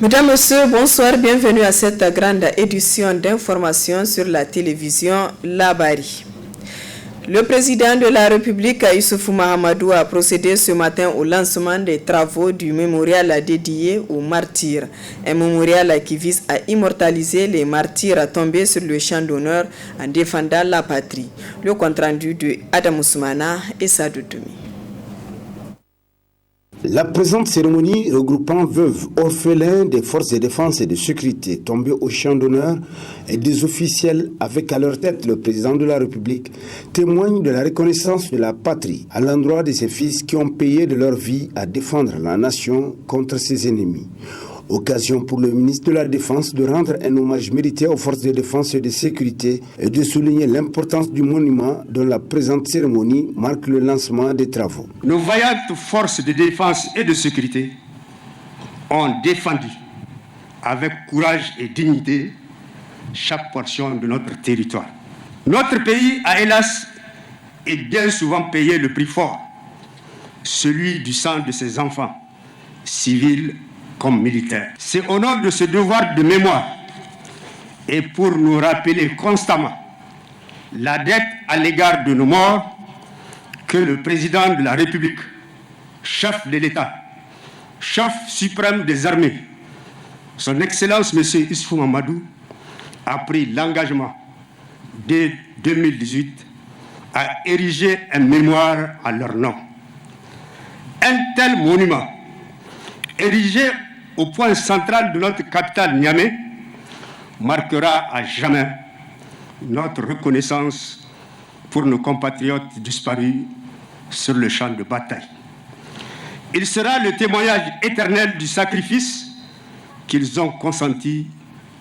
Mesdames, Messieurs, bonsoir, bienvenue à cette grande édition d'information sur la télévision Labari. Le président de la République, Issoufou Mahamadou, a procédé ce matin au lancement des travaux du mémorial dédié aux martyrs. Un mémorial qui vise à immortaliser les martyrs tombés sur le champ d'honneur en défendant la patrie. Le compte-rendu de Adam Ousmana et Sadou Toumi. La présente cérémonie regroupant veuves, orphelins des forces de défense et de sécurité tombés au champ d'honneur et des officiels avec à leur tête le président de la République témoigne de la reconnaissance de la patrie à l'endroit de ses fils qui ont payé de leur vie à défendre la nation contre ses ennemis. Occasion pour le ministre de la Défense de rendre un hommage mérité aux forces de défense et de sécurité et de souligner l'importance du monument dont la présente cérémonie marque le lancement des travaux. Nos vaillantes forces de défense et de sécurité ont défendu avec courage et dignité chaque portion de notre territoire. Notre pays a hélas et bien souvent payé le prix fort, celui du sang de ses enfants, civils comme militaires. C'est au nom de ce devoir de mémoire et pour nous rappeler constamment la dette à l'égard de nos morts que le président de la République, chef de l'État, chef suprême des armées, son Excellence M. Issoufou Mahamadou, a pris l'engagement dès 2018 à ériger un mémoire à leur nom. Un tel monument, érigé au point central de notre capitale Niamey, marquera à jamais notre reconnaissance pour nos compatriotes disparus sur le champ de bataille. Il sera le témoignage éternel du sacrifice qu'ils ont consenti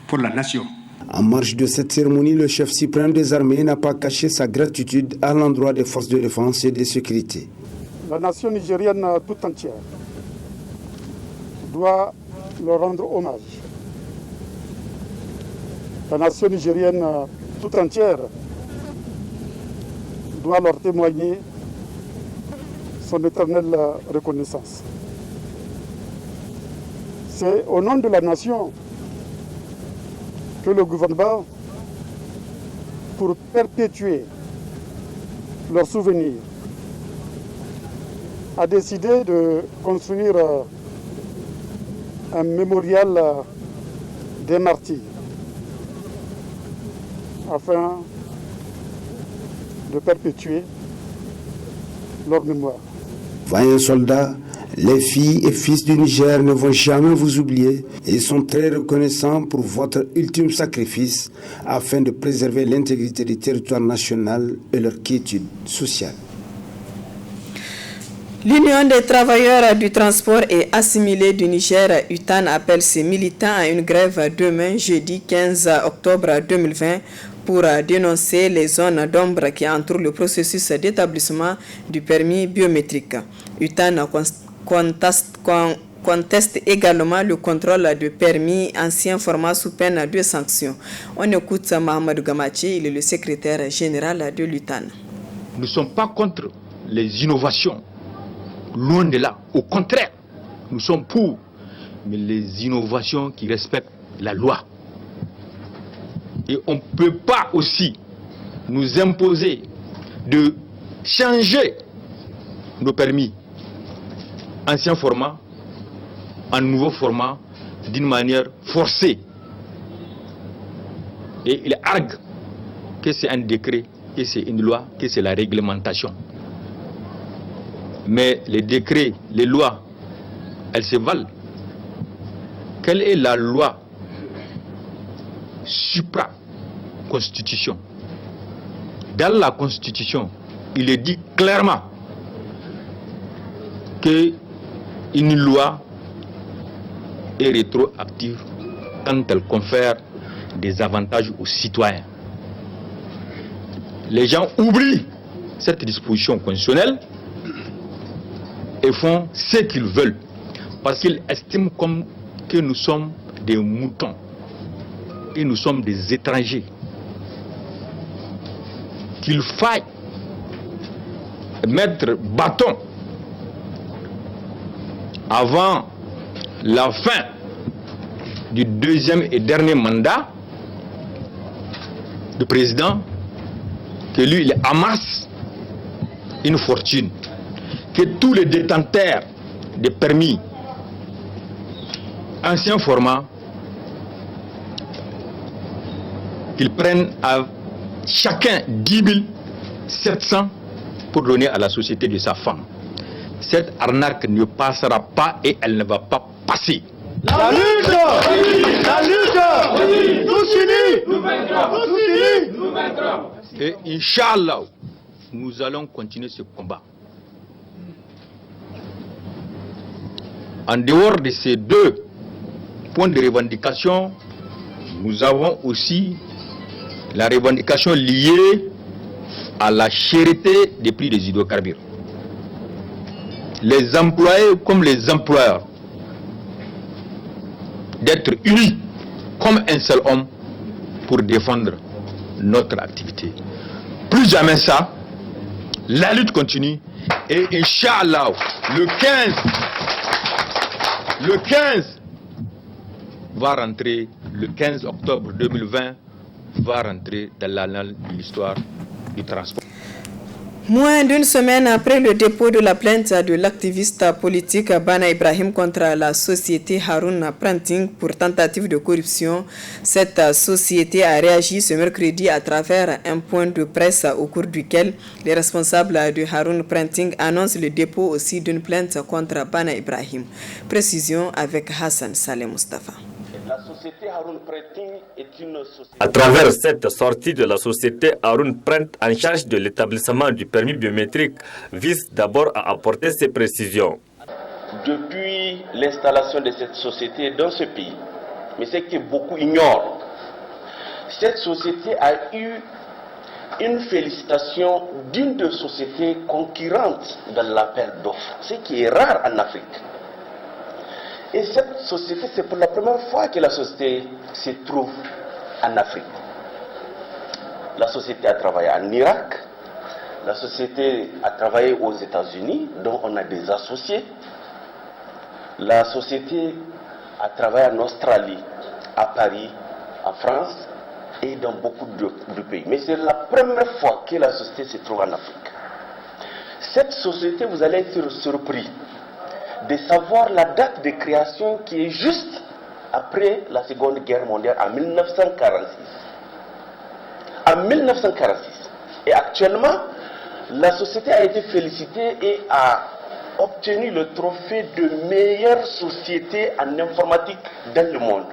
pour la nation. En marge de cette cérémonie, le chef suprême des armées n'a pas caché sa gratitude à l'endroit des forces de défense et de sécurité. La nation nigérienne tout entière doit leur rendre hommage. La nation nigérienne tout entière doit leur témoigner son éternelle reconnaissance. C'est au nom de la nation que le gouvernement, pour perpétuer leurs souvenirs, a décidé de construire un mémorial des martyrs afin de perpétuer leur mémoire. Vaillants soldats, les filles et fils du Niger ne vont jamais vous oublier et sont très reconnaissants pour votre ultime sacrifice afin de préserver l'intégrité du territoire national et leur quiétude sociale. L'Union des travailleurs du transport et assimilés du Niger, UTAN, appelle ses militants à une grève demain, jeudi 15 octobre 2020, pour dénoncer les zones d'ombre qui entourent le processus d'établissement du permis biométrique. UTAN conteste également le contrôle de permis ancien format sous peine de sanction. On écoute Mohamed Gamachi, il est le secrétaire général de l'UTAN. Nous ne sommes pas contre les innovations. Loin de là, au contraire, nous sommes pour, mais les innovations qui respectent la loi. Et on ne peut pas aussi nous imposer de changer nos permis ancien format en nouveau format d'une manière forcée. Et il argue que c'est un décret, que c'est une loi, que c'est la réglementation. Mais les décrets, les lois, elles se valent. Quelle est la loi supra-constitution? Dans la Constitution, il est dit clairement qu'une loi est rétroactive quand elle confère des avantages aux citoyens. Les gens oublient cette disposition constitutionnelle et font ce qu'ils veulent parce qu'ils estiment comme que nous sommes des moutons et nous sommes des étrangers. Qu'il faille mettre bâton avant la fin du deuxième et dernier mandat du président, que lui, il amasse une fortune, que tous les détenteurs de permis ancien format, qu'ils prennent à chacun 10 700 pour donner à la société de sa femme. Cette arnaque ne passera pas et elle ne va pas passer. La lutte, nous unis, nous vaincrons. Et Inch'Allah, nous allons continuer ce combat. En dehors de ces deux points de revendication, nous avons aussi la revendication liée à la cherté des prix des hydrocarbures. Les employés comme les employeurs d'être unis comme un seul homme pour défendre notre activité. Plus jamais ça, la lutte continue et Inch'Allah, le 15 va rentrer, le 15 octobre 2020 va rentrer dans l'annale de l'histoire du transport. Moins d'une semaine après le dépôt de la plainte de l'activiste politique Bana Ibrahim contre la société Haroun Printing pour tentative de corruption, cette société a réagi ce mercredi à travers un point de presse au cours duquel les responsables de Haroun Printing annoncent le dépôt aussi d'une plainte contre Bana Ibrahim. Précision avec Hassan Saleh Mustafa. La société Haroun Printing est une société... À travers cette sortie de la société, Haroun Print, en charge de l'établissement du permis biométrique, vise d'abord à apporter ses précisions. Depuis l'installation de cette société dans ce pays, mais c'est que beaucoup ignorent, cette société a eu une félicitation d'une des sociétés concurrentes dans l'appel d'offres, ce qui est rare en Afrique. Et cette société, c'est pour la première fois que la société se trouve en Afrique. La société a travaillé en Irak, la société a travaillé aux États-Unis, dont on a des associés. La société a travaillé en Australie, à Paris, en France et dans beaucoup de pays. Mais c'est la première fois que la société se trouve en Afrique. Cette société, vous allez être surpris de savoir la date de création qui est juste après la Seconde Guerre mondiale en 1946. En 1946. Et actuellement, la société a été félicitée et a obtenu le trophée de meilleure société en informatique dans le monde.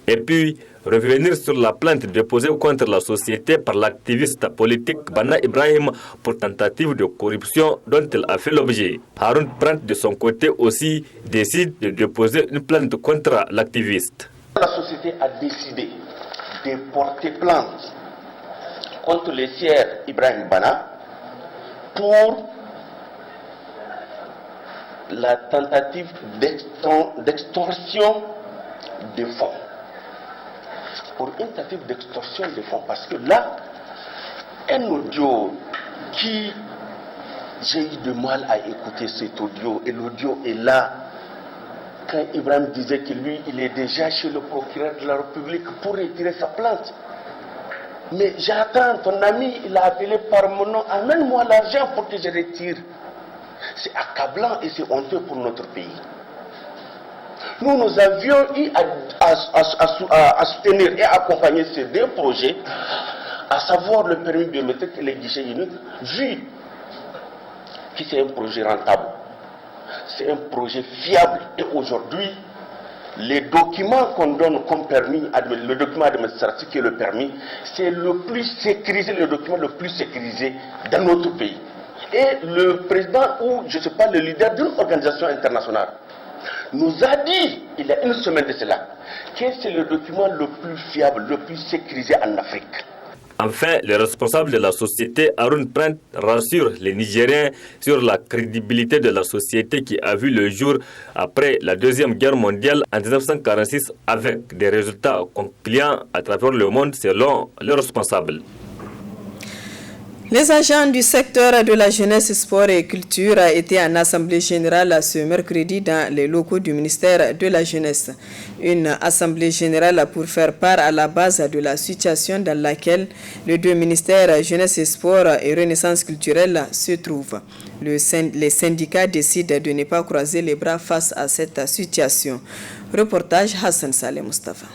Et puis, revenir sur la plainte déposée contre la société par l'activiste politique Bana Ibrahim pour tentative de corruption dont elle a fait l'objet. Haroun Print, de son côté aussi, décide de déposer une plainte contre l'activiste. La société a décidé de porter plainte contre le sieur Ibrahim Bana pour la tentative d'extorsion de fonds. Pour une tentative d'extorsion de fonds, parce que là, un audio qui, j'ai eu de mal à écouter cet audio, et l'audio est là, quand Ibrahim disait que lui, il est déjà chez le procureur de la République pour retirer sa plainte. Mais j'attends, ton ami, il a appelé par mon nom, amène-moi l'argent pour que je retire. C'est accablant et c'est honteux pour notre pays. Nous avions eu à soutenir et accompagner ces deux projets, à savoir le permis biométrique et les guichets uniques, vu que c'est un projet rentable, c'est un projet fiable. Et aujourd'hui, les documents qu'on donne comme permis, le document administratif qui est le permis, c'est le plus sécurisé, le document le plus sécurisé dans notre pays. Et le président, ou je ne sais pas, le leader d'une organisation internationale, nous a dit, il y a une semaine de cela, que c'est le document le plus fiable, le plus sécurisé en Afrique. Enfin, le responsable de la société, Haroun Print, rassure les Nigériens sur la crédibilité de la société qui a vu le jour après la Deuxième Guerre mondiale en 1946 avec des résultats concluants à travers le monde selon le responsable. Les agents du secteur de la jeunesse, sport et culture étaient en assemblée générale ce mercredi dans les locaux du ministère de la jeunesse. Une assemblée générale pour faire part à la base de la situation dans laquelle les deux ministères jeunesse et sport et renaissance culturelle se trouvent. Les syndicats décident de ne pas croiser les bras face à cette situation. Reportage Hassan Saleh Mustafa.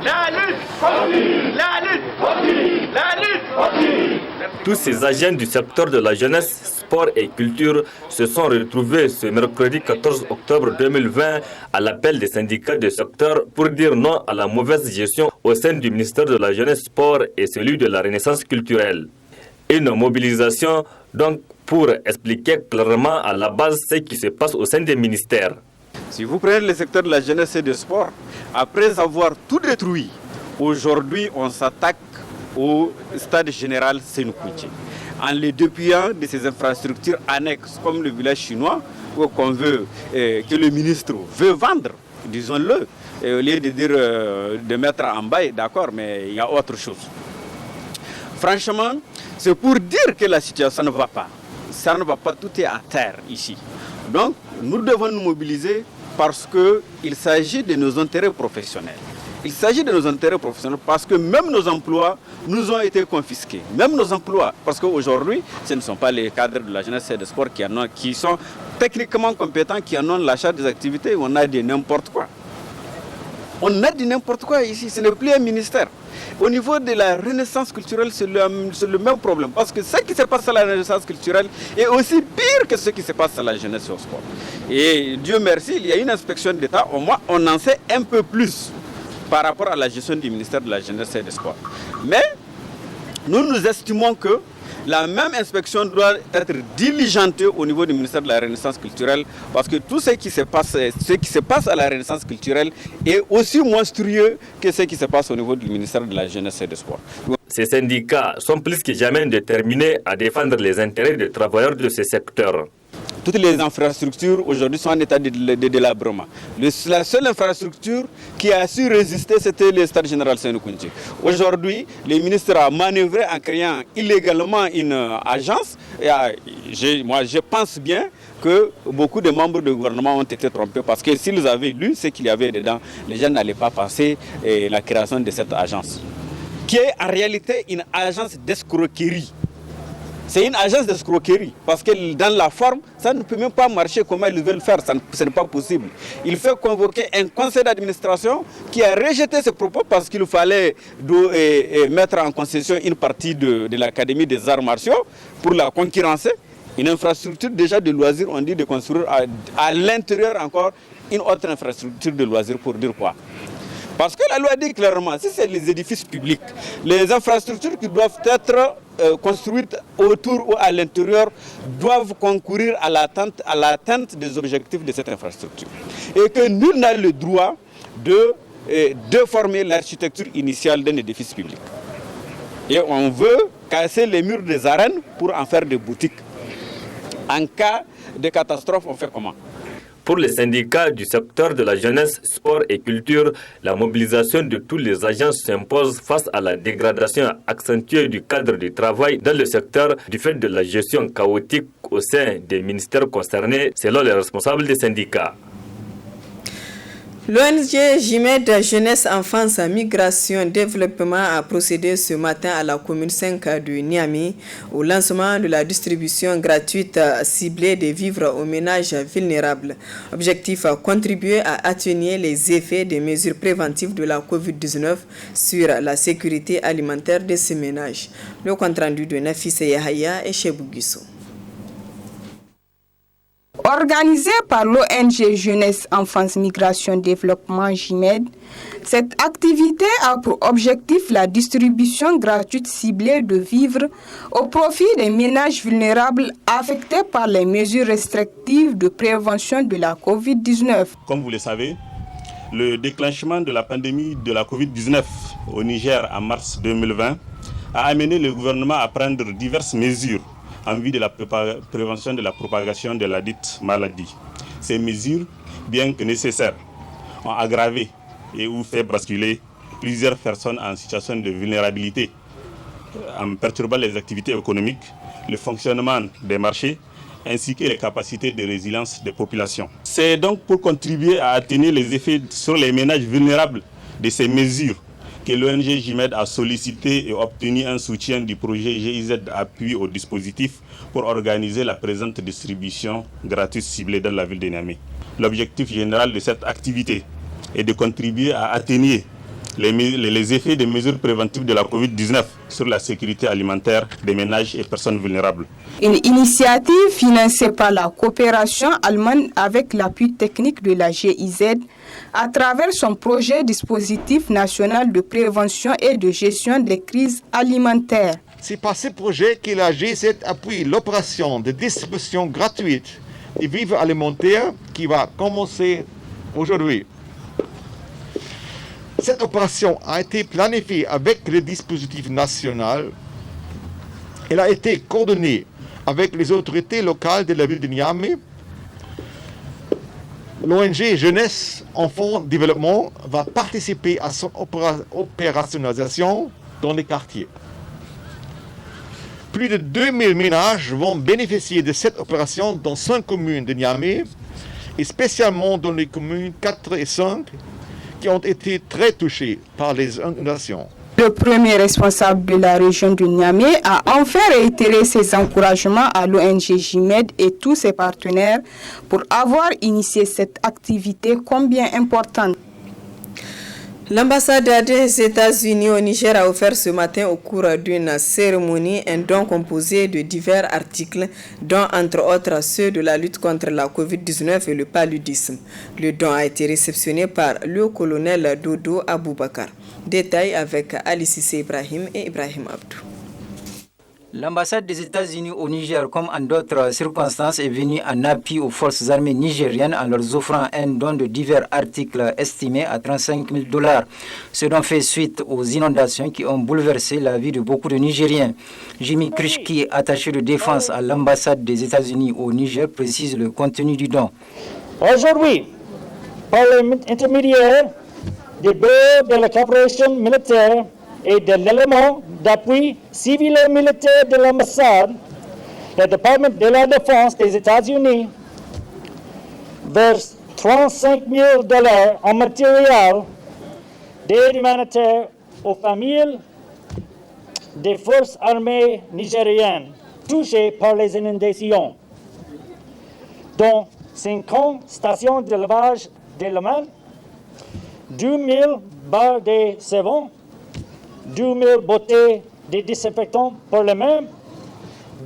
La lutte continue, la lutte continue, la lutte continue. Tous ces agents du secteur de la jeunesse, sport et culture se sont retrouvés ce mercredi 14 octobre 2020 à l'appel des syndicats du secteur pour dire non à la mauvaise gestion au sein du ministère de la jeunesse, sport et celui de la renaissance culturelle. Une mobilisation donc pour expliquer clairement à la base ce qui se passe au sein des ministères. Si vous prenez le secteur de la jeunesse et du sport, après avoir tout détruit, aujourd'hui on s'attaque au stade général Sénoukoutié. En les dépouillant de ces infrastructures annexes comme le village chinois qu'on veut, que le ministre veut vendre, disons-le, au lieu de dire de mettre en bail, d'accord, mais il y a autre chose. Franchement, c'est pour dire que la situation ne va pas. Ça ne va pas, tout est à terre ici. Donc, nous devons nous mobiliser parce qu'il s'agit de nos intérêts professionnels. Il s'agit de nos intérêts professionnels parce que même nos emplois nous ont été confisqués. Même nos emplois, parce qu'aujourd'hui, ce ne sont pas les cadres de la jeunesse et des sports qui sont techniquement compétents, qui en ont la charge des activités, on a dit n'importe quoi. On a dit n'importe quoi ici, ce n'est plus un ministère. Au niveau de la renaissance culturelle, c'est le même problème. Parce que ce qui se passe à la renaissance culturelle est aussi pire que ce qui se passe à la jeunesse et au sport. Et Dieu merci, il y a une inspection d'État, au moins on en sait un peu plus par rapport à la gestion du ministère de la jeunesse et des sports. Mais nous estimons que la même inspection doit être diligentée au niveau du ministère de la Renaissance culturelle parce que tout ce qui se passe à la Renaissance culturelle est aussi monstrueux que ce qui se passe au niveau du ministère de la Jeunesse et des Sports. Ces syndicats sont plus que jamais déterminés à défendre les intérêts des travailleurs de ce secteur. Toutes les infrastructures aujourd'hui sont en état de délabrement. La seule infrastructure qui a su résister, c'était le stade général Sénoukoutié. Aujourd'hui, le ministre a manœuvré en créant illégalement une agence. Moi, je pense bien que beaucoup de membres du gouvernement ont été trompés parce que s'ils avaient lu ce qu'il y avait dedans, les gens n'allaient pas penser à la création de cette agence, qui est en réalité une agence d'escroquerie. C'est une agence d'escroquerie parce que dans la forme, ça ne peut même pas marcher comme ils veulent faire, ce n'est pas possible. Il faut convoquer un conseil d'administration qui a rejeté ce propos parce qu'il fallait mettre en concession une partie de l'Académie des arts martiaux pour la concurrencer. Une infrastructure déjà de loisirs, on dit de construire à l'intérieur encore une autre infrastructure de loisirs pour dire quoi ? Parce que la loi dit clairement, si c'est les édifices publics, les infrastructures qui doivent être construites autour ou à l'intérieur doivent concourir à l'atteinte des objectifs de cette infrastructure. Et que nul n'a le droit de déformer l'architecture initiale d'un édifice public. Et on veut casser les murs des arènes pour en faire des boutiques. En cas de catastrophe, on fait comment ? Pour les syndicats du secteur de la jeunesse, sport et culture, la mobilisation de tous les agents s'impose face à la dégradation accentuée du cadre du travail dans le secteur du fait de la gestion chaotique au sein des ministères concernés, selon les responsables des syndicats. L'ONG JIMED Jeunesse, Enfance, Migration, Développement a procédé ce matin à la commune 5 de Niamey au lancement de la distribution gratuite ciblée des vivres aux ménages vulnérables. Objectif, contribuer à atténuer les effets des mesures préventives de la COVID-19 sur la sécurité alimentaire de ces ménages. Le compte-rendu de Nafisa Yahaya et Chebou Guissou. Organisée par l'ONG Jeunesse, Enfance, Migration, Développement JIMED, cette activité a pour objectif la distribution gratuite ciblée de vivres au profit des ménages vulnérables affectés par les mesures restrictives de prévention de la COVID-19. Comme vous le savez, le déclenchement de la pandémie de la COVID-19 au Niger en mars 2020 a amené le gouvernement à prendre diverses mesures en vue de la prévention de la propagation de la dite maladie. Ces mesures, bien que nécessaires, ont aggravé et ou fait basculer plusieurs personnes en situation de vulnérabilité en perturbant les activités économiques le fonctionnement des marchés ainsi que les capacités de résilience des populations. C'est donc pour contribuer à atténuer les effets sur les ménages vulnérables de ces mesures que l'ONG JIMED a sollicité et obtenu un soutien du projet GIZ Appui au dispositif pour organiser la présente distribution gratuite ciblée dans la ville de Niamey. L'objectif général de cette activité est de contribuer à atténuer les effets des mesures préventives de la COVID-19 sur la sécurité alimentaire des ménages et personnes vulnérables. Une initiative financée par la coopération allemande avec l'appui technique de la GIZ à travers son projet dispositif national de prévention et de gestion des crises alimentaires. C'est par ce projet que la GIZ appuie l'opération de distribution gratuite des vivres alimentaires qui va commencer aujourd'hui. Cette opération a été planifiée avec le dispositif national. Elle a été coordonnée avec les autorités locales de la ville de Niamey. L'ONG Jeunesse Enfants Développement va participer à son opérationnalisation dans les quartiers. Plus de 2000 ménages vont bénéficier de cette opération dans 5 communes de Niamey et spécialement dans les communes 4 et 5 qui ont été très touchés par les inondations. Le premier responsable de la région de Niamey a enfin réitéré ses encouragements à l'ONG JIMED et tous ses partenaires pour avoir initié cette activité combien importante. L'ambassade des États-Unis au Niger a offert ce matin au cours d'une cérémonie un don composé de divers articles, dont entre autres ceux de la lutte contre la COVID-19 et le paludisme. Le don a été réceptionné par le colonel Dodo Aboubakar. Détail avec Ali Sissé Ibrahim et Ibrahim Abdou. L'ambassade des États-Unis au Niger, comme en d'autres circonstances, est venue en appui aux forces armées nigériennes en leur offrant un don de divers articles estimés à $35 000. Ce don fait suite aux inondations qui ont bouleversé la vie de beaucoup de Nigériens. Jimmy Krishki, attaché de défense à l'ambassade des États-Unis au Niger, précise le contenu du don. Aujourd'hui, par l'intermédiaire des bureaux de la coopération militaire et de l'élément d'appui civil et militaire de l'ambassade, le département de la défense des États-Unis verse $35 000 en matériel d'aide humanitaire aux familles des forces armées nigériennes touchées par les inondations, dont 50 stations d'élevage d'éléments, 2 000 barres de savon, 2 000 bouteilles de désinfectants pour les mains,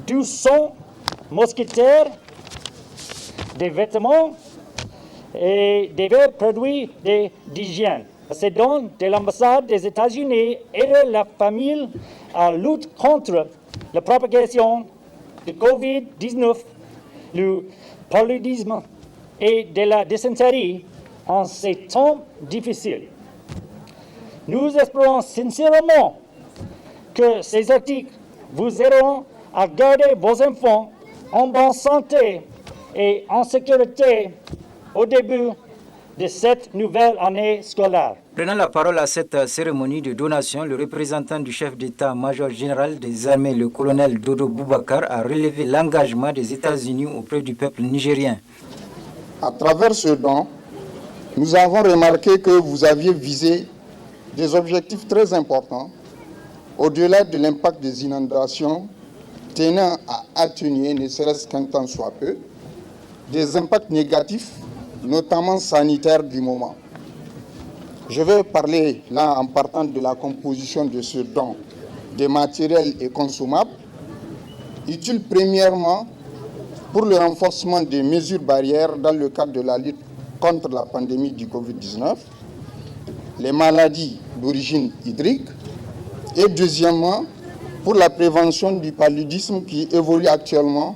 200 mousquetaires, des vêtements et divers produits d'hygiène. Ces dons de l'ambassade des États-Unis aident la famille à lutter contre la propagation de COVID-19, le paludisme et de la dysenterie en ces temps difficiles. Nous espérons sincèrement que ces articles vous aideront à garder vos enfants en bonne santé et en sécurité au début de cette nouvelle année scolaire. Prenant la parole à cette cérémonie de donation, le représentant du chef d'état-major général des armées, le colonel Dodo Boubacar, a relevé l'engagement des États-Unis auprès du peuple nigérien. À travers ce don, nous avons remarqué que vous aviez visé des objectifs très importants, au-delà de l'impact des inondations, tenant à atténuer, ne serait-ce qu'un temps soit peu, des impacts négatifs, notamment sanitaires du moment. Je vais parler là en partant de la composition de ce don des matériels et consommables, utiles premièrement pour le renforcement des mesures barrières dans le cadre de la lutte contre la pandémie du Covid-19, les maladies d'origine hydrique, et deuxièmement, pour la prévention du paludisme qui évolue actuellement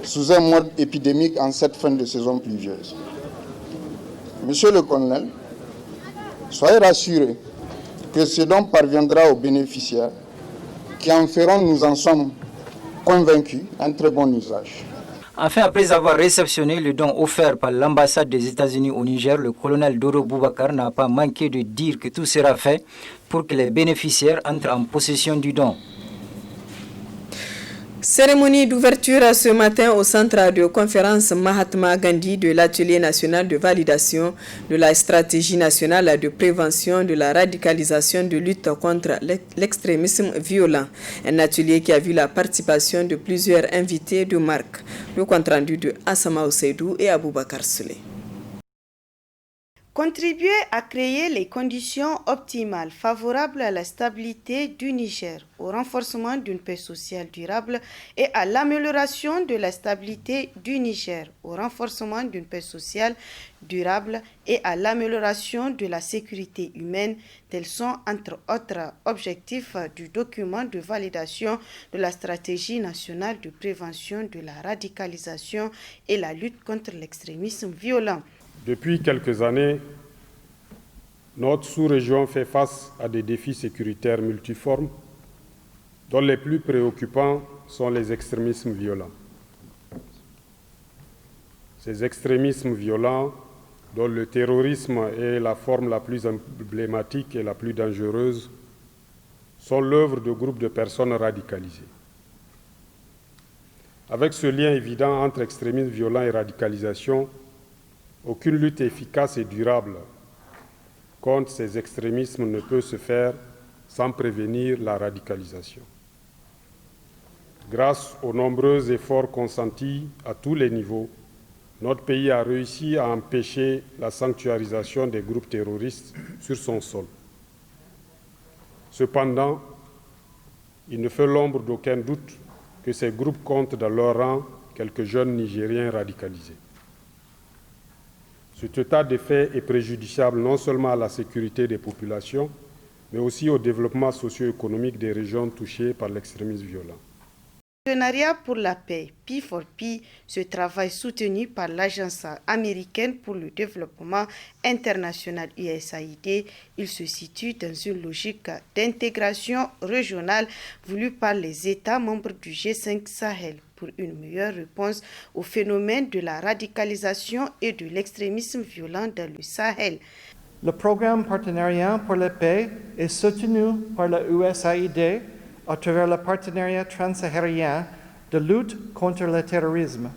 sous un mode épidémique en cette fin de saison pluvieuse. Monsieur le colonel, soyez rassurés que ce don parviendra aux bénéficiaires qui en feront, nous en sommes convaincus, un très bon usage. Enfin, après avoir réceptionné le don offert par l'ambassade des États-Unis au Niger, le colonel Dodo Boubacar n'a pas manqué de dire que tout sera fait pour que les bénéficiaires entrent en possession du don. Cérémonie d'ouverture ce matin au centre de conférence Mahatma Gandhi de l'atelier national de validation de la stratégie nationale de prévention de la radicalisation de lutte contre l'extrémisme violent. Un atelier qui a vu la participation de plusieurs invités de marque. Le compte-rendu de Assama Oseidou et Aboubakar Souley. Contribuer à créer les conditions optimales favorables à la stabilité du Niger, au renforcement d'une paix sociale durable et à l'amélioration de la stabilité du Niger, au renforcement d'une paix sociale durable et à l'amélioration de la sécurité humaine, tels sont entre autres objectifs du document de validation de la stratégie nationale de prévention de la radicalisation et la lutte contre l'extrémisme violent. Depuis quelques années, notre sous-région fait face à des défis sécuritaires multiformes, dont les plus préoccupants sont les extrémismes violents. Ces extrémismes violents, dont le terrorisme est la forme la plus emblématique et la plus dangereuse, sont l'œuvre de groupes de personnes radicalisées. Avec ce lien évident entre extrémisme violent et radicalisation, aucune lutte efficace et durable contre ces extrémismes ne peut se faire sans prévenir la radicalisation. Grâce aux nombreux efforts consentis à tous les niveaux, notre pays a réussi à empêcher la sanctuarisation des groupes terroristes sur son sol. Cependant, il ne fait l'ombre d'aucun doute que ces groupes comptent dans leur rang quelques jeunes Nigériens radicalisés. Cet état de fait est préjudiciable non seulement à la sécurité des populations, mais aussi au développement socio-économique des régions touchées par l'extrémisme violent. Partenariat pour la paix, P4P, ce travail soutenu par l'Agence américaine pour le développement international USAID, il se situe dans une logique d'intégration régionale voulue par les États membres du G5 Sahel pour une meilleure réponse au phénomène de la radicalisation et de l'extrémisme violent dans le Sahel. Le programme Partenariat pour la paix est soutenu par la USAID à travers le partenariat transsaharien de lutte contre le terrorisme.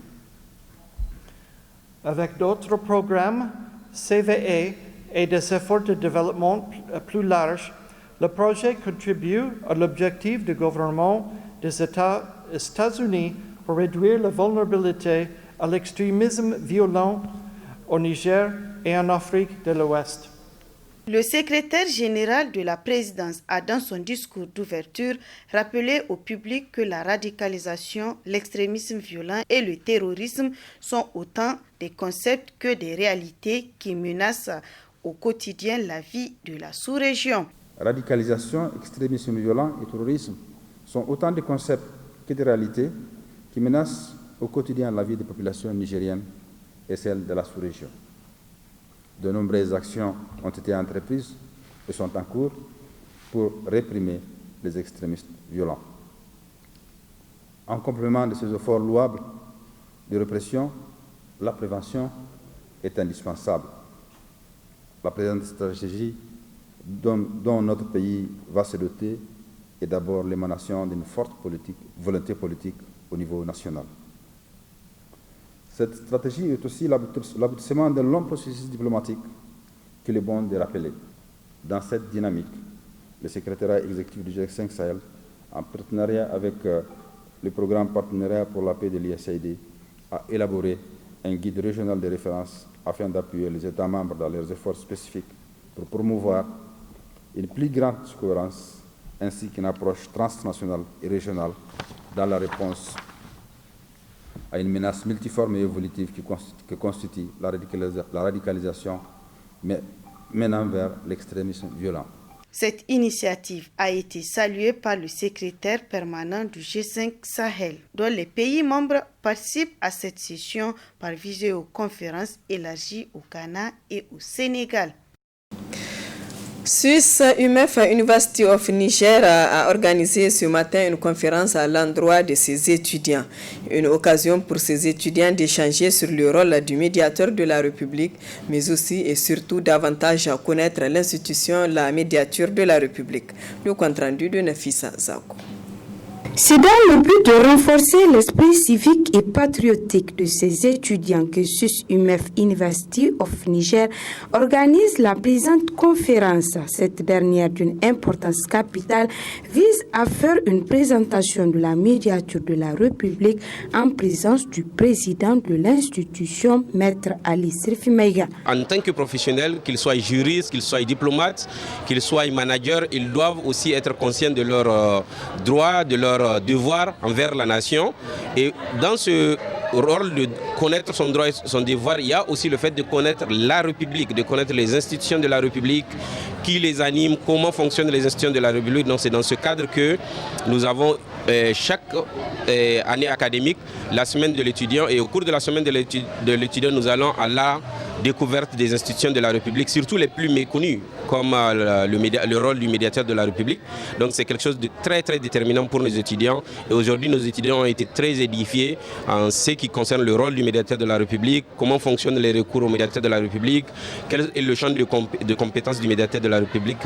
Avec d'autres programmes, CVE et des efforts de développement plus larges, le projet contribue à l'objectif du gouvernement des États-Unis pour réduire la vulnérabilité à l'extrémisme violent au Niger et en Afrique de l'Ouest. Le secrétaire général de la présidence a, dans son discours d'ouverture, rappelé au public que la radicalisation, l'extrémisme violent et le terrorisme sont autant des concepts que des réalités qui menacent au quotidien la vie de la sous-région. Radicalisation, extrémisme violent et terrorisme sont autant de concepts que des réalités qui menacent au quotidien la vie des populations nigériennes et celle de la sous-région. De nombreuses actions ont été entreprises et sont en cours pour réprimer les extrémistes violents. En complément de ces efforts louables de répression, la prévention est indispensable. La présente stratégie dont notre pays va se doter est d'abord l'émanation d'une forte volonté politique au niveau national. Cette stratégie est aussi l'aboutissement d'un long processus diplomatique qu'il est bon de rappeler. Dans cette dynamique, le secrétariat exécutif du G5 Sahel, en partenariat avec le programme Partenariat pour la paix de l'USAID, a élaboré un guide régional de référence afin d'appuyer les États membres dans leurs efforts spécifiques pour promouvoir une plus grande cohérence ainsi qu'une approche transnationale et régionale dans la réponse à une menace multiforme et évolutive que constitue la radicalisation, mais menant vers l'extrémisme violent. Cette initiative a été saluée par le secrétaire permanent du G5 Sahel, dont les pays membres participent à cette session par visioconférence élargie au Ghana et au Sénégal. Swiss UMF University of Niger a organisé ce matin une conférence à l'endroit de ses étudiants. Une occasion pour ces étudiants d'échanger sur le rôle du médiateur de la République, mais aussi et surtout davantage à connaître l'institution, la médiature de la République. Le compte rendu de Nafissa Zakou. C'est dans le but de renforcer l'esprit civique et patriotique de ces étudiants que SUS-UMF University of Niger organise la présente conférence. Cette dernière, d'une importance capitale, vise à faire une présentation de la médiature de la République en présence du président de l'institution, Maître Ali Sirfi Maïga. En tant que professionnels, qu'ils soient juristes, qu'ils soient diplomates, qu'ils soient managers, ils doivent aussi être conscients de leurs droits, de leurs devoir envers la nation. Et dans ce rôle de connaître son droit et son devoir, il y a aussi le fait de connaître la République, de connaître les institutions de la République, qui les animent, comment fonctionnent les institutions de la République. Donc c'est dans ce cadre que nous avons chaque année académique la semaine de l'étudiant, et au cours de la semaine de l'étudiant, nous allons à la découverte des institutions de la République, surtout les plus méconnues, comme le rôle du médiateur de la République. Donc c'est quelque chose de très très déterminant pour nos étudiants, et aujourd'hui nos étudiants ont été très édifiés en ce qui concerne le rôle du médiateur de la République, comment fonctionnent les recours au médiateur de la République, quel est le champ de compétences du médiateur de la République.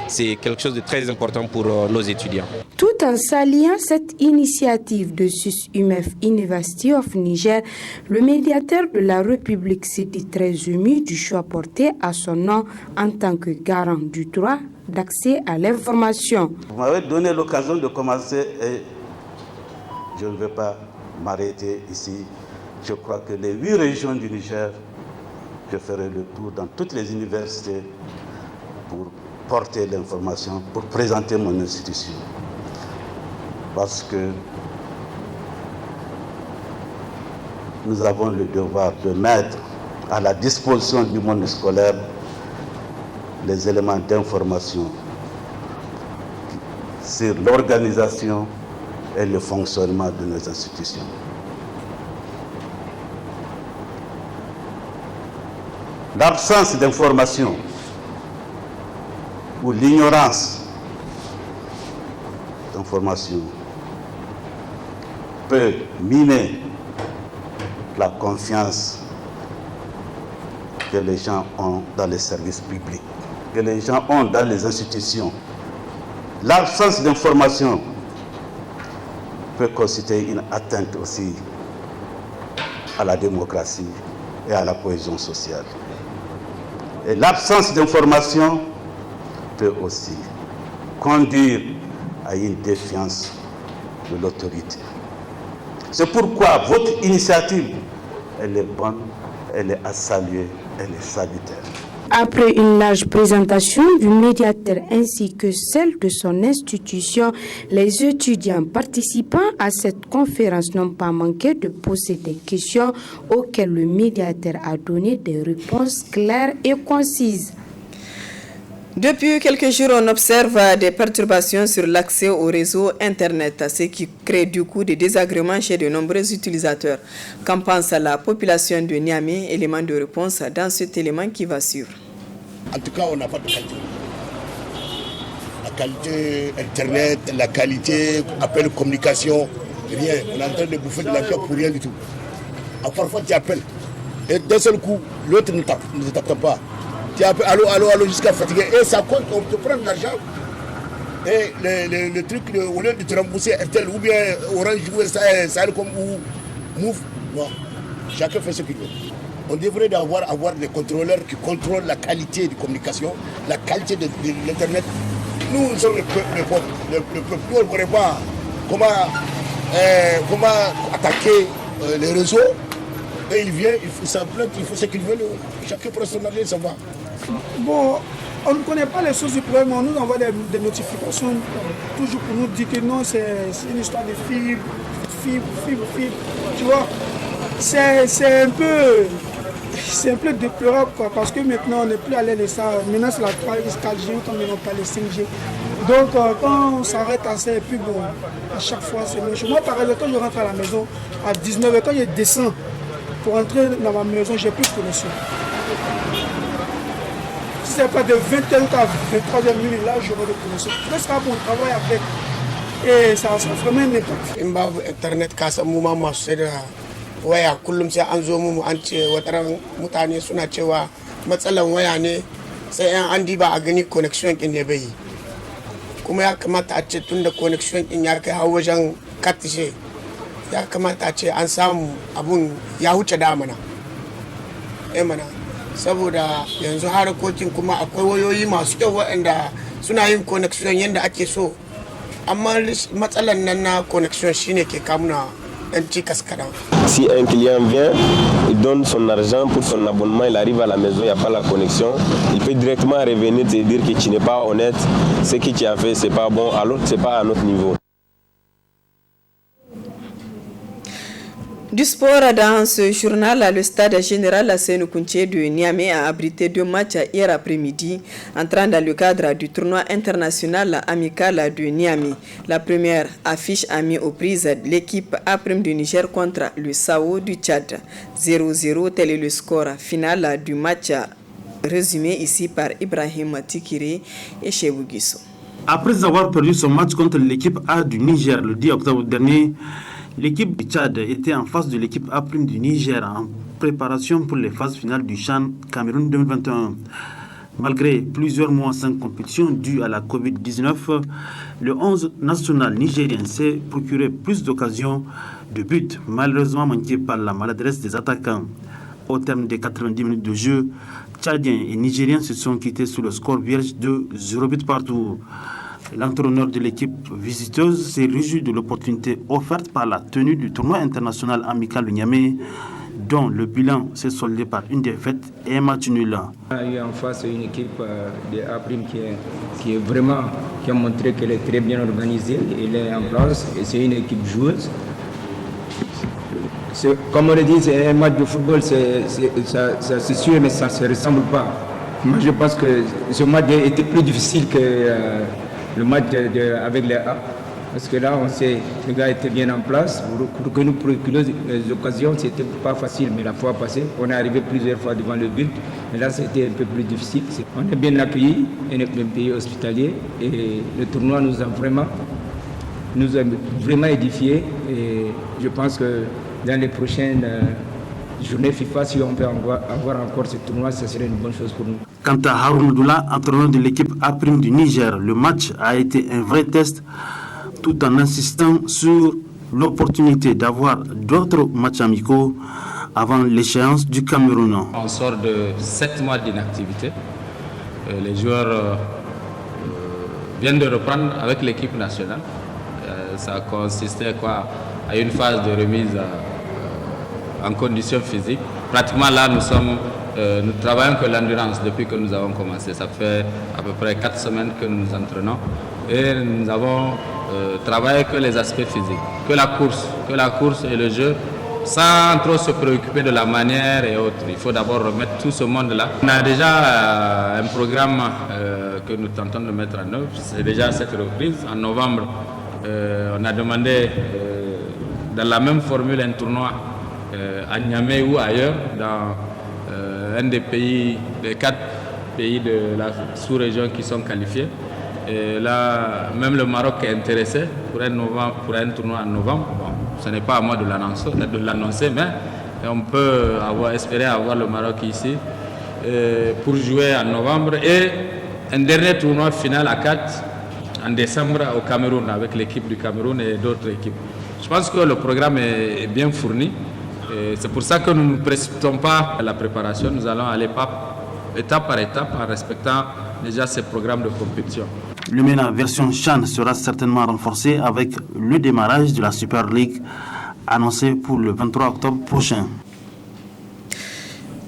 C'est quelque chose de très important pour nos étudiants. Tout en saluant cette initiative de SUS-UMF University of Niger, le médiateur de la République s'est dit très ému du choix porté à son nom en tant que garant du droit d'accès à l'information. Vous m'avez donné l'occasion de commencer et je ne vais pas m'arrêter ici. Je crois que les 8 régions du Niger, je ferai le tour dans toutes les universités pour porter l'information, pour présenter mon institution. Parce que nous avons le devoir de mettre à la disposition du monde scolaire les éléments d'information sur l'organisation et le fonctionnement de nos institutions. L'absence d'information ou l'ignorance d'information peut miner la confiance que les gens ont dans les services publics, que les gens ont dans les institutions. L'absence d'information peut constituer une atteinte aussi à la démocratie et à la cohésion sociale. Et l'absence d'information peut aussi conduire à une défiance de l'autorité. C'est pourquoi votre initiative, elle est bonne, elle est à saluer, elle est salutaire. Après une large présentation du médiateur ainsi que celle de son institution, les étudiants participant à cette conférence n'ont pas manqué de poser des questions auxquelles le médiateur a donné des réponses claires et concises. Depuis quelques jours, on observe des perturbations sur l'accès au réseau Internet, ce qui crée du coup des désagréments chez de nombreux utilisateurs. Qu'en pense la population de Niamey? Élément de réponse dans cet élément qui va suivre. En tout cas, on n'a pas de qualité. La qualité Internet, la qualité appel communication, rien. On est en train de bouffer de l'argent pour rien du tout. Alors, parfois, tu appelles et d'un seul coup, l'autre ne t'attend pas. Tu appelles allô, allô, allô jusqu'à fatiguer. Et ça compte, on te prend de l'argent. Et le truc, au lieu de te rembourser RTL ou bien Orange ou Sahelcom ou Move, non. Chacun fait ce qu'il veut. On devrait avoir des contrôleurs qui contrôlent la qualité de communication, la qualité de l'Internet. Nous sommes le peuple. Le peuple, nous, on ne connaît pas comment attaquer les réseaux. Et il vient, il faut s'en plaindre, il faut ce qu'il veut. Chacun prend son argent et s'en va. Bon, on ne connaît pas les sources du problème, on nous envoie des notifications toujours pour nous dire que non, c'est une histoire de fibre. Tu vois, c'est un peu déplorable quoi, parce que maintenant on n'est plus à l'aise de ça. Maintenant c'est la 4G, quand on n'a pas les 5G. Donc quand on s'arrête à ça, et puis bon, à chaque fois c'est méchant. Moi par exemple, quand je rentre à la maison à 19h, quand je descends pour entrer dans ma maison, j'ai plus de connexion. Si ce n'est pas de 20h à 23h minutes, là j'aurai de connexion. Ce sera bon, on travaille avec. Et ça vraiment un impact. In babu internet ka san mu ma masu sai da waya kullum sai an zo mu an ce wataran mutane suna cewa matsalan waya ne sai an diba a gani connection kin ne bai kuma ya kamata a ce tun da connection din ya kai har wajen 4G ya kamata a ce an samu abun ya huce damana mana saboda yanzu harakokin kuma akwai wayoyi masu kyau waɗanda suna yin connection yadda ake so amma matsalan nan na connection shine ke kamuna dan cikas kadan. Si un client vient, il donne son argent pour son abonnement, il arrive à la maison, il n'y a pas la connexion, il peut directement revenir te dire que tu n'es pas honnête, ce que tu as fait c'est pas bon, alors c'est pas à notre niveau. Du sport dans ce journal, le stade général Sénoukounché de Niamey a abrité 2 matchs hier après-midi, entrant dans le cadre du tournoi international amical de Niamey. La première affiche a mis aux prises l'équipe A' du Niger contre le Sao du Tchad. 0-0, tel est le score final du match, résumé ici par Ibrahim Tikiri et Chebou Guissou. Après avoir perdu son match contre l'équipe A du Niger le 10 octobre dernier, l'équipe du Tchad était en face de l'équipe A' du Niger en préparation pour les phases finales du CHAN Cameroun 2021. Malgré plusieurs mois sans compétition due à la Covid-19, le 11 national nigérien s'est procuré plus d'occasions de but, malheureusement manquées par la maladresse des attaquants. Au terme des 90 minutes de jeu, Tchadiens et Nigériens se sont quittés sous le score vierge de 0 but partout. L'entraîneur de l'équipe visiteuse s'est réjoui de l'opportunité offerte par la tenue du tournoi international amical de Niamey, dont le bilan s'est soldé par une défaite et un match nul. On a eu en face une équipe de A' qui a montré qu'elle est très bien organisée, elle est en place et c'est une équipe joueuse. Comme on le dit, c'est un match de football, c'est sûr, mais ça ne se ressemble pas. Moi, je pense que ce match était plus difficile que le match avec les A. Parce que là, on sait que les gars étaient bien en place. Pour que nous procurions les occasions, ce n'était pas facile. Mais la fois passée, on est arrivé plusieurs fois devant le but. Mais là, c'était un peu plus difficile. On est bien accueillis, on est un pays hospitalier. Et le tournoi nous a vraiment édifiés. Et je pense que dans les prochaines journées FIFA, si on peut avoir encore ce tournoi, ce serait une bonne chose pour nous. Quant à Haroun Doula, entraîneur de l'équipe A' du Niger, le match a été un vrai test, tout en insistant sur l'opportunité d'avoir d'autres matchs amicaux avant l'échéance du Cameroun. On sort de 7 mois d'inactivité. Les joueurs viennent de reprendre avec l'équipe nationale. Ça consistait à une phase de remise en conditions physiques. Pratiquement là, nous travaillons que l'endurance depuis que nous avons commencé. Ça fait à peu près 4 semaines que nous nous entraînons et nous avons travaillé que les aspects physiques, que la course et le jeu, sans trop se préoccuper de la manière et autres. Il faut d'abord remettre tout ce monde-là. On a déjà un programme que nous tentons de mettre en œuvre. C'est déjà cette reprise. En novembre, on a demandé dans la même formule un tournoi à Niamey ou ailleurs, dans un des 4 pays de la sous-région qui sont qualifiés. Et là, même le Maroc est intéressé pour un tournoi en novembre. Bon, ce n'est pas à moi de l'annoncer, mais on peut espérer avoir le Maroc ici pour jouer en novembre. Et un dernier tournoi final à 4 en décembre au Cameroun, avec l'équipe du Cameroun et d'autres équipes. Je pense que le programme est bien fourni. C'est pour ça que nous ne nous précipitons pas à la préparation. Nous allons aller étape par étape en respectant déjà ces programmes de compétition. Le MENA version CHAN sera certainement renforcé avec le démarrage de la Super League annoncé pour le 23 octobre prochain.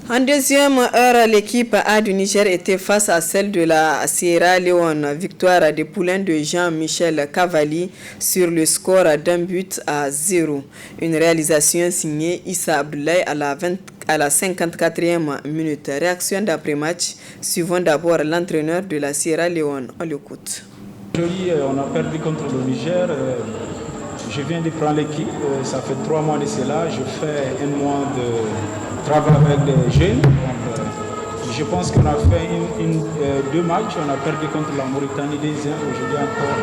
En deuxième heure, l'équipe A du Niger était face à celle de la Sierra Leone. Victoire des poulains de Jean-Michel Cavalli sur le score d'1-0. Une réalisation signée Issa Abdoulaye à la 54e minute. Réaction d'après-match, suivant d'abord l'entraîneur de la Sierra Leone. On l'écoute. Aujourd'hui, on a perdu contre le Niger. Je viens de prendre l'équipe. Ça fait 3 mois de cela. Je fais 1 mois de travail avec des jeunes. Donc, je pense qu'on a fait 2 matchs. On a perdu contre la Mauritanie 2-1. Aujourd'hui encore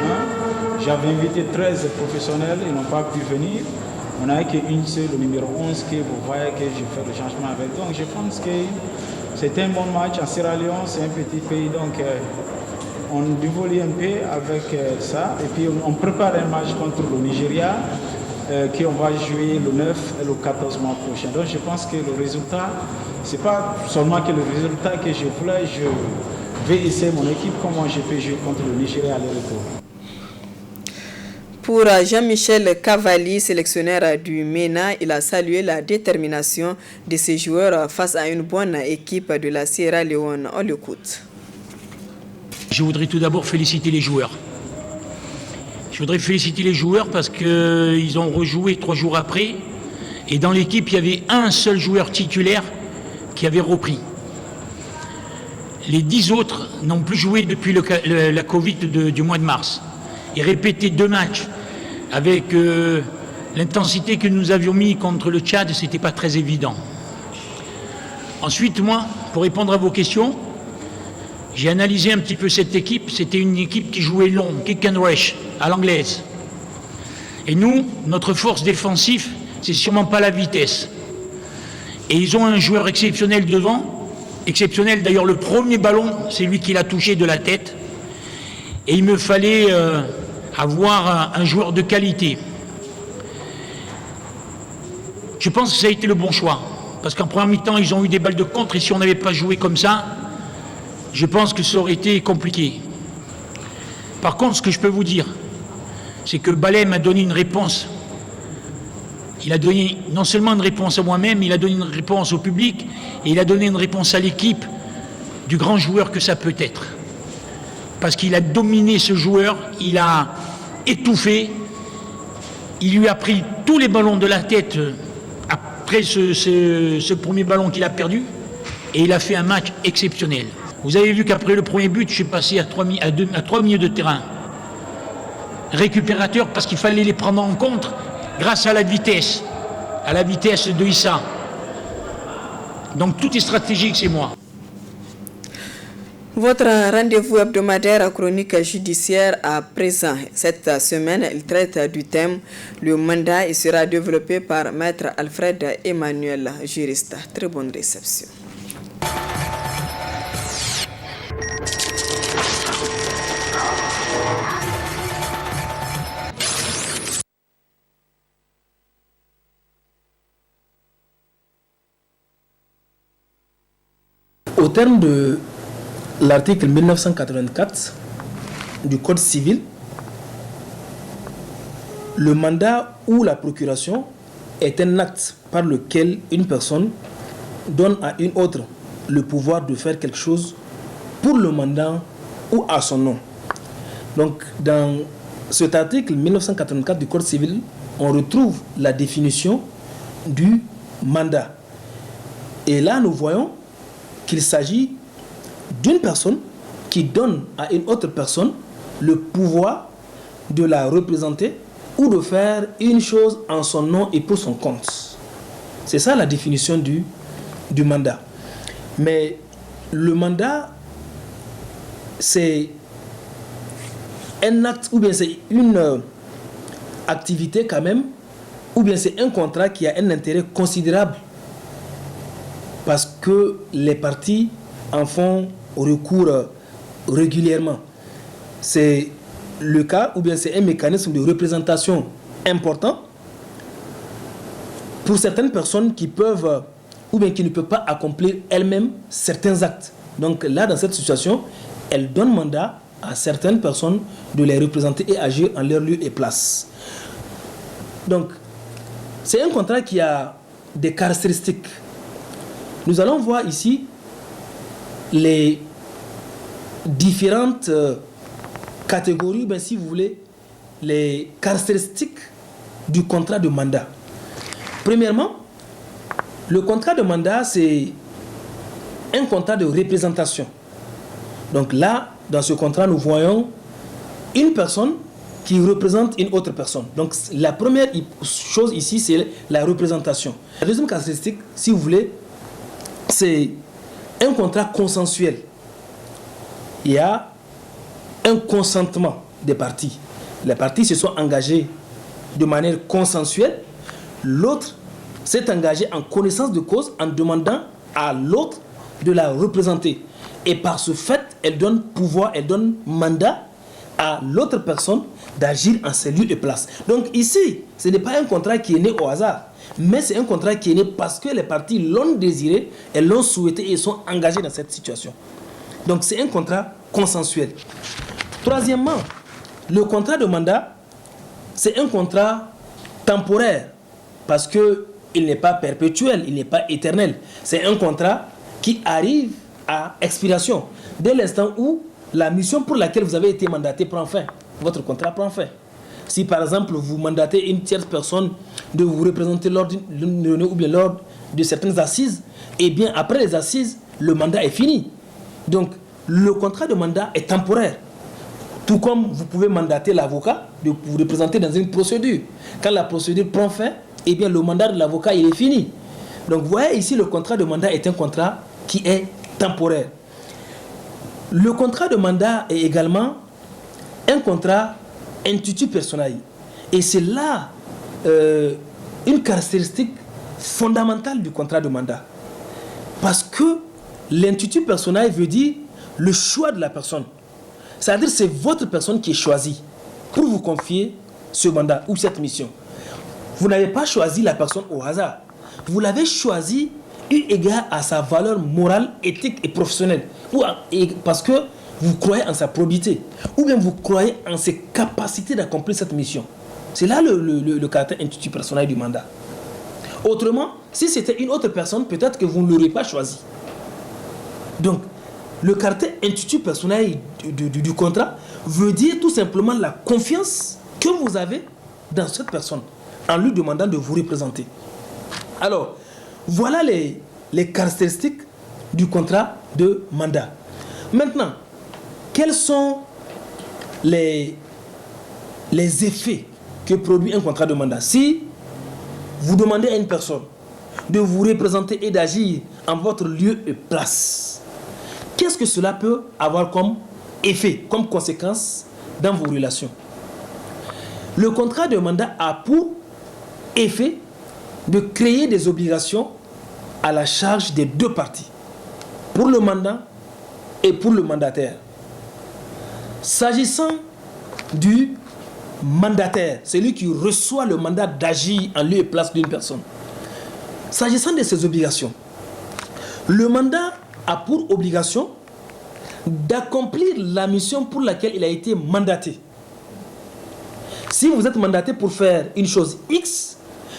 1. J'avais invité 13 professionnels. Ils n'ont pas pu venir. On n'a qu'une seule, le numéro 11, que vous voyez que j'ai fait le changement avec. Donc je pense que c'était un bon match. En Sierra Leone, c'est un petit pays. Donc on évolue un peu avec ça. Et puis on prépare un match contre le Nigeria qu'on va jouer le 9 et le 14 mois prochain. Donc je pense que le résultat, ce n'est pas seulement que le résultat que je voulais, je vais essayer mon équipe, comment je peux jouer contre le Nigeria à l'aller-retour. Pour Jean-Michel Cavalli, sélectionneur du MENA, il a salué la détermination de ses joueurs face à une bonne équipe de la Sierra Leone. On l'écoute. Je voudrais tout d'abord féliciter les joueurs. Je voudrais féliciter les joueurs parce qu'ils ont rejoué 3 jours après. Et dans l'équipe, il y avait un seul joueur titulaire qui avait repris. Les 10 autres n'ont plus joué depuis la Covid du mois de mars. Et répéter 2 matchs avec l'intensité que nous avions mis contre le Tchad, ce n'était pas très évident. Ensuite, moi, pour répondre à vos questions, j'ai analysé un petit peu cette équipe. C'était une équipe qui jouait long, kick and rush, à l'anglaise. Et nous, notre force défensive, c'est sûrement pas la vitesse. Et ils ont un joueur exceptionnel devant, exceptionnel. D'ailleurs, le premier ballon, c'est lui qui l'a touché de la tête. Et il me fallait avoir un joueur de qualité. Je pense que ça a été le bon choix. Parce qu'en première mi-temps, ils ont eu des balles de contre. Et si on n'avait pas joué comme ça, je pense que ça aurait été compliqué. Par contre, ce que je peux vous dire, c'est que Ballet m'a donné une réponse. Il a donné non seulement une réponse à moi-même, il a donné une réponse au public, et il a donné une réponse à l'équipe du grand joueur que ça peut être. Parce qu'il a dominé ce joueur, il a étouffé, il lui a pris tous les ballons de la tête après ce premier ballon qu'il a perdu, et il a fait un match exceptionnel. Vous avez vu qu'après le premier but, je suis passé à 3 milieux de terrain. Récupérateur parce qu'il fallait les prendre en compte grâce à la vitesse de Issa. Donc tout est stratégique, c'est moi. Votre rendez-vous hebdomadaire à chronique judiciaire à présent. Cette semaine, il traite du thème le mandat et sera développé par Maître Alfred Emmanuel, juriste. Très bonne réception. Au terme de l'article 1984 du Code civil, le mandat ou la procuration est un acte par lequel une personne donne à une autre le pouvoir de faire quelque chose pour le mandant ou à son nom. Donc, dans cet article 1984 du Code civil, on retrouve la définition du mandat. Et là, nous voyons qu'il s'agit d'une personne qui donne à une autre personne le pouvoir de la représenter ou de faire une chose en son nom et pour son compte. C'est ça la définition du mandat. Mais le mandat, c'est un acte ou bien c'est une activité quand même, ou bien c'est un contrat qui a un intérêt considérable parce que les parties en font recours régulièrement. C'est le cas, ou bien c'est un mécanisme de représentation important pour certaines personnes qui peuvent, ou bien qui ne peuvent pas accomplir elles-mêmes certains actes. Donc là, dans cette situation, elles donnent mandat à certaines personnes de les représenter et agir en leur lieu et place. Donc, c'est un contrat qui a des caractéristiques. Nous allons voir ici les différentes catégories, ben, si vous voulez, les caractéristiques du contrat de mandat. Premièrement, le contrat de mandat, c'est un contrat de représentation. Donc là, dans ce contrat, nous voyons une personne qui représente une autre personne. Donc la première chose ici, c'est la représentation. La deuxième caractéristique, si vous voulez, c'est un contrat consensuel. Il y a un consentement des parties. Les parties se sont engagées de manière consensuelle. L'autre s'est engagé en connaissance de cause en demandant à l'autre de la représenter. Et par ce fait, elle donne pouvoir, elle donne mandat à l'autre personne d'agir en ces lieux et places. Donc ici, ce n'est pas un contrat qui est né au hasard, mais c'est un contrat qui est né parce que les parties l'ont désiré, elles l'ont souhaité et sont engagées dans cette situation. Donc c'est un contrat consensuel. Troisièmement, le contrat de mandat, c'est un contrat temporaire parce qu'il n'est pas perpétuel, il n'est pas éternel. C'est un contrat qui arrive à expiration dès l'instant où la mission pour laquelle vous avez été mandaté prend fin. Votre contrat prend fin. Si par exemple vous mandatez une tierce personne de vous représenter lors d'une réunion ou bien lors de certaines assises, et bien après les assises, le mandat est fini. Donc le contrat de mandat est temporaire. Tout comme vous pouvez mandater l'avocat de vous représenter dans une procédure. Quand la procédure prend fin, et bien le mandat de l'avocat il est fini. Donc vous voyez ici, le contrat de mandat est un contrat qui est temporaire. Le contrat de mandat est également un contrat intitut personae. Et c'est là une caractéristique fondamentale du contrat de mandat. Parce que l'intitut personae veut dire le choix de la personne. C'est-à-dire que c'est votre personne qui est choisie pour vous confier ce mandat ou cette mission. Vous n'avez pas choisi la personne au hasard. Vous l'avez choisi eu égard à sa valeur morale, éthique et professionnelle. Parce que vous croyez en sa probité. Ou bien vous croyez en ses capacités d'accomplir cette mission. C'est là le caractère intitut personnel du mandat. Autrement, si c'était une autre personne, peut-être que vous ne l'aurez pas choisi. Donc, le caractère intitut personnel du contrat veut dire tout simplement la confiance que vous avez dans cette personne en lui demandant de vous représenter. Alors, voilà les caractéristiques du contrat de mandat. Maintenant, quels sont les effets que produit un contrat de mandat? Si vous demandez à une personne de vous représenter et d'agir en votre lieu et place, qu'est-ce que cela peut avoir comme effet, comme conséquence dans vos relations? Le contrat de mandat a pour effet de créer des obligations à la charge des deux parties, pour le mandant et pour le mandataire. S'agissant du mandataire, celui qui reçoit le mandat d'agir en lieu et place d'une personne, s'agissant de ces obligations, le mandat a pour obligation d'accomplir la mission pour laquelle il a été mandaté. Si vous êtes mandaté pour faire une chose X,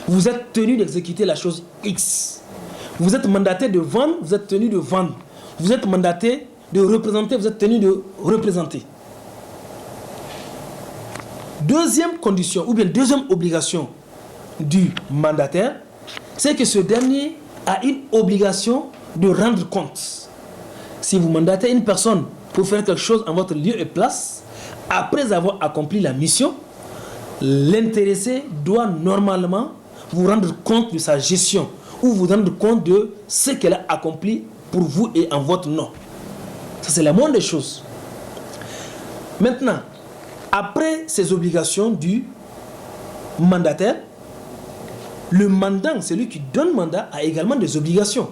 vous êtes tenu d'exécuter la chose X. Vous êtes mandaté de vendre, vous êtes tenu de vendre. Vous êtes mandaté de représenter, vous êtes tenu de représenter. Deuxième condition, ou bien deuxième obligation du mandataire, c'est que ce dernier a une obligation de rendre compte. Si vous mandatez une personne pour faire quelque chose en votre lieu et place, après avoir accompli la mission, l'intéressé doit normalement vous rendre compte de sa gestion ou vous rendre compte de ce qu'elle a accompli pour vous et en votre nom. Ça, c'est la moindre des choses. Maintenant, après ces obligations du mandataire, le mandant, celui qui donne mandat, a également des obligations.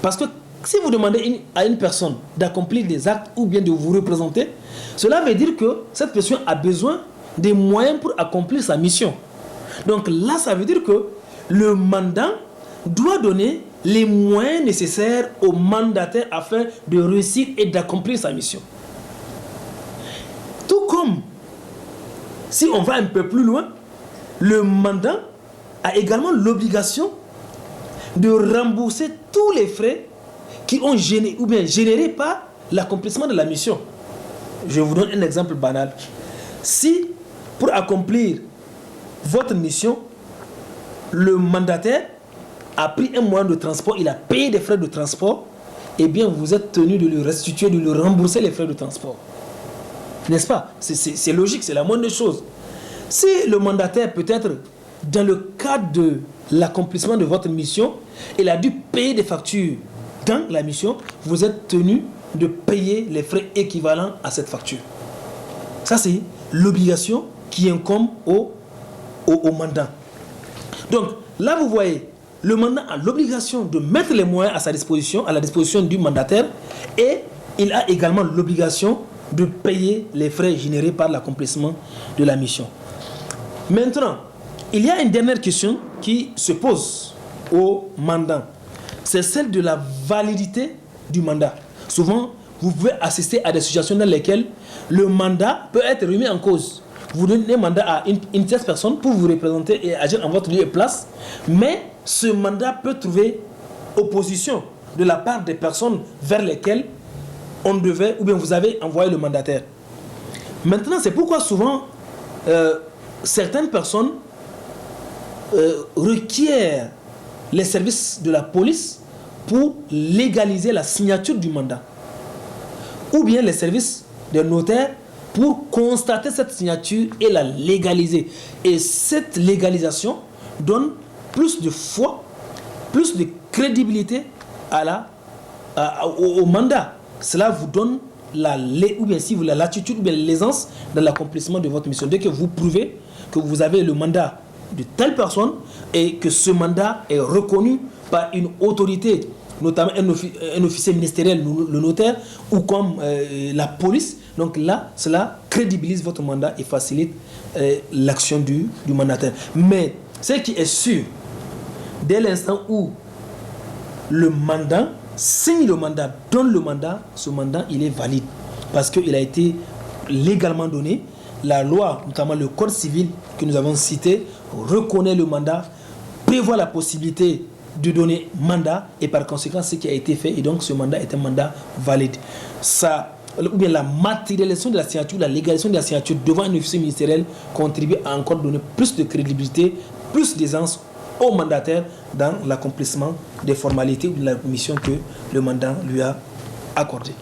Parce que si vous demandez à une personne d'accomplir des actes ou bien de vous représenter, cela veut dire que cette personne a besoin des moyens pour accomplir sa mission. Donc là, ça veut dire que le mandant doit donner les moyens nécessaires au mandataire afin de réussir et d'accomplir sa mission. Tout comme, si on va un peu plus loin, le mandant a également l'obligation de rembourser tous les frais qui ont généré par l'accomplissement de la mission. Je vous donne un exemple banal. Si, pour accomplir votre mission, le mandataire a pris un moyen de transport, il a payé des frais de transport, eh bien vous êtes tenu de lui restituer, de lui rembourser les frais de transport. N'est-ce pas? C'est logique, c'est la moindre des choses. Si le mandataire, peut-être, dans le cadre de l'accomplissement de votre mission, il a dû payer des factures dans la mission, vous êtes tenu de payer les frais équivalents à cette facture. Ça, c'est l'obligation qui incombe au mandant. Donc, là, vous voyez, le mandant a l'obligation de mettre les moyens à sa disposition, à la disposition du mandataire, et il a également l'obligation de payer les frais générés par l'accomplissement de la mission. Maintenant, il y a une dernière question qui se pose au mandant. C'est celle de la validité du mandat. Souvent, vous pouvez assister à des situations dans lesquelles le mandat peut être remis en cause. Vous donnez un mandat à une tierce personne pour vous représenter et agir en votre lieu et place, mais ce mandat peut trouver opposition de la part des personnes vers lesquelles on devait, ou bien vous avez envoyé le mandataire. Maintenant, c'est pourquoi souvent certaines personnes requièrent les services de la police pour légaliser la signature du mandat, ou bien les services des notaires pour constater cette signature et la légaliser. Et cette légalisation donne plus de foi, plus de crédibilité au mandat. Cela vous donne ou bien si vous la latitude ou bien l'aisance dans l'accomplissement de votre mission. Dès que vous prouvez que vous avez le mandat de telle personne et que ce mandat est reconnu par une autorité, notamment un officier ministériel, le notaire, ou comme la police, donc là, cela crédibilise votre mandat et facilite l'action du mandataire. Mais ce qui est sûr, dès l'instant où le mandant signe le mandat, donne le mandat, ce mandat, il est valide parce qu'il a été légalement donné. La loi, notamment le code civil que nous avons cité, reconnaît le mandat, prévoit la possibilité de donner mandat et par conséquent ce qui a été fait, et donc ce mandat est un mandat valide. Ça, ou bien la matérialisation de la signature, la légalisation de la signature devant un officier ministériel contribue à encore donner plus de crédibilité, plus d'aisance au mandataire dans l'accomplissement des formalités ou de la mission que le mandat lui a accordée.